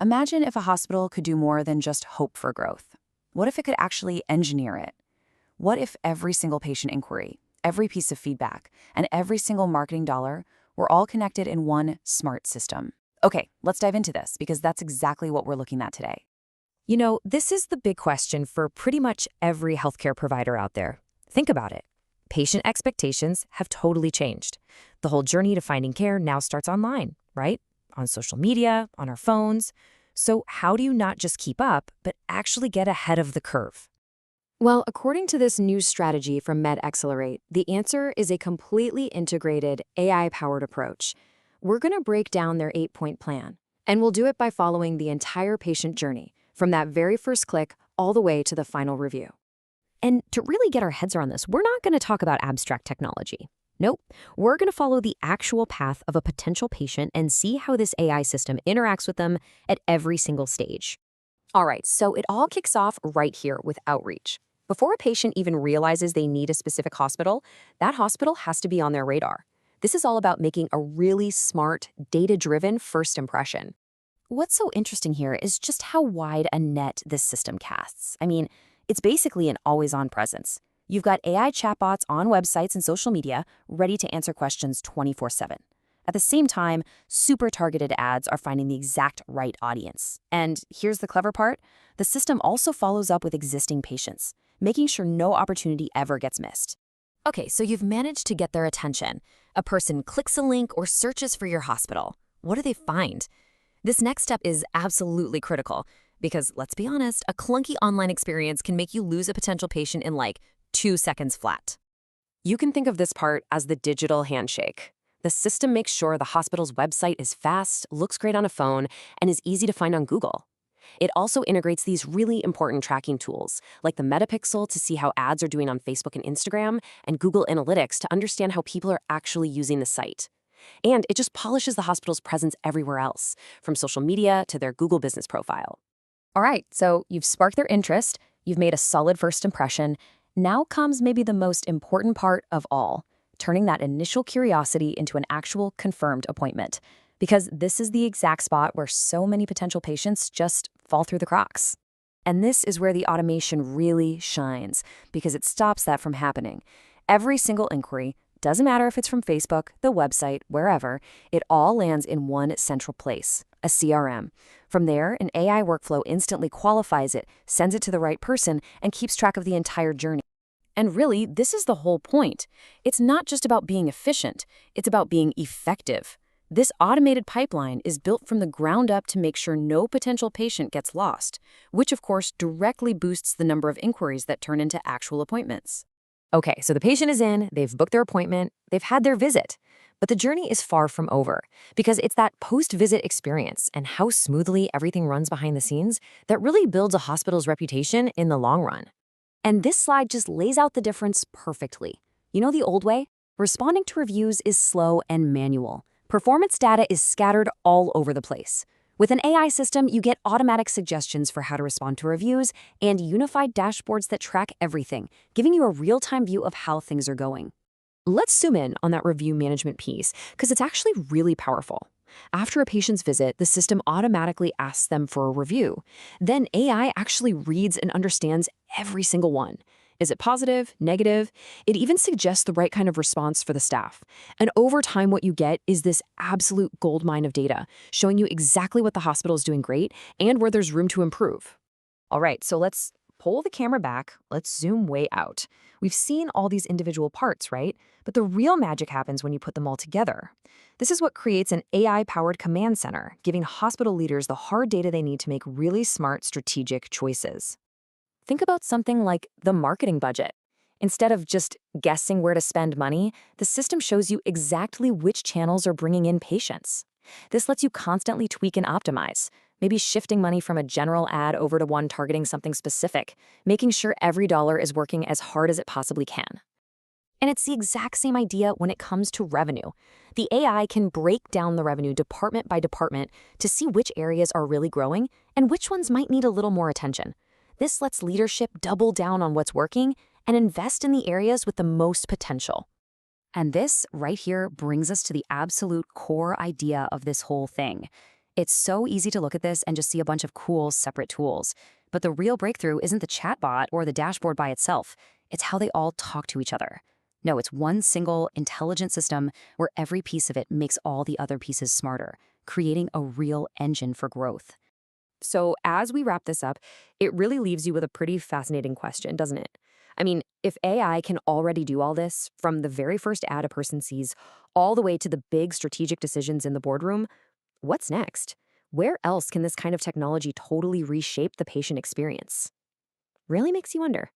Imagine if a hospital could do more than just hope for growth. What if it could actually engineer it? What if every single patient inquiry, every piece of feedback, and every single marketing dollar were all connected in one smart system? Okay, let's dive into this because that's exactly what we're looking at today. You know, this is the big question for pretty much every healthcare provider out there. Think about it. Patient expectations have totally changed. The whole journey to finding care now starts online, right? On social media, on our phones. So how do you not just keep up, but actually get ahead of the curve? Well, according to this new strategy from MedAccelerate, the answer is a completely integrated AI-powered approach. We're going to break down their 8-point plan, and we'll do it by following the entire patient journey, from that very first click all the way to the final review. And to really get our heads around this, we're not going to talk about abstract technology. Nope, we're going to follow the actual path of a potential patient and see how this AI system interacts with them at every single stage. All right, so it all kicks off right here with outreach. Before a patient even realizes they need a specific hospital, that hospital has to be on their radar. This is all about making a really smart, data-driven first impression. What's so interesting here is just how wide a net this system casts. I mean, it's basically an always-on presence. You've got AI chatbots on websites and social media ready to answer questions 24/7. At the same time, super targeted ads are finding the exact right audience. And here's the clever part. The system also follows up with existing patients, making sure no opportunity ever gets missed. Okay, so you've managed to get their attention. A person clicks a link or searches for your hospital. What do they find? This next step is absolutely critical because, let's be honest, a clunky online experience can make you lose a potential patient in like 2 seconds flat. You can think of this part as the digital handshake. The system makes sure the hospital's website is fast, looks great on a phone, and is easy to find on Google. It also integrates these really important tracking tools, like the Metapixel to see how ads are doing on Facebook and Instagram, and Google Analytics to understand how people are actually using the site. And it just polishes the hospital's presence everywhere else, from social media to their Google business profile. All right, so you've sparked their interest, you've made a solid first impression. Now comes maybe the most important part of all, turning that initial curiosity into an actual confirmed appointment. Because this is the exact spot where so many potential patients just fall through the cracks. And this is where the automation really shines, because it stops that from happening. Every single inquiry, doesn't matter if it's from Facebook, the website, wherever, it all lands in one central place, a CRM. From there, an AI workflow instantly qualifies it, sends it to the right person, and keeps track of the entire journey. And really, this is the whole point. It's not just about being efficient, it's about being effective. This automated pipeline is built from the ground up to make sure no potential patient gets lost, which of course directly boosts the number of inquiries that turn into actual appointments. Okay, so the patient is in, they've booked their appointment, they've had their visit. But the journey is far from over, because it's that post-visit experience and how smoothly everything runs behind the scenes that really builds a hospital's reputation in the long run. And this slide just lays out the difference perfectly. You know the old way? Responding to reviews is slow and manual. Performance data is scattered all over the place. With an AI system, you get automatic suggestions for how to respond to reviews and unified dashboards that track everything, giving you a real-time view of how things are going. Let's zoom in on that review management piece, because it's actually really powerful. After a patient's visit, the system automatically asks them for a review. Then AI actually reads and understands every single one. Is it positive, negative? It even suggests the right kind of response for the staff. And over time, what you get is this absolute goldmine of data, showing you exactly what the hospital is doing great and where there's room to improve. All right, so let's pull the camera back. Let's zoom way out. We've seen all these individual parts, right? But the real magic happens when you put them all together. This is what creates an AI-powered command center, giving hospital leaders the hard data they need to make really smart strategic choices. Think about something like the marketing budget. Instead of just guessing where to spend money, the system shows you exactly which channels are bringing in patients. This lets you constantly tweak and optimize, maybe shifting money from a general ad over to one targeting something specific, making sure every dollar is working as hard as it possibly can. And it's the exact same idea when it comes to revenue. The AI can break down the revenue department by department to see which areas are really growing and which ones might need a little more attention. This lets leadership double down on what's working and invest in the areas with the most potential. And this right here brings us to the absolute core idea of this whole thing. It's so easy to look at this and just see a bunch of cool, separate tools. But the real breakthrough isn't the chatbot or the dashboard by itself. It's how they all talk to each other. No, it's one single, intelligent system where every piece of it makes all the other pieces smarter, creating a real engine for growth. So, as we wrap this up, it really leaves you with a pretty fascinating question, doesn't it? I mean, if AI can already do all this, from the very first ad a person sees all the way to the big strategic decisions in the boardroom, what's next? Where else can this kind of technology totally reshape the patient experience? Really makes you wonder.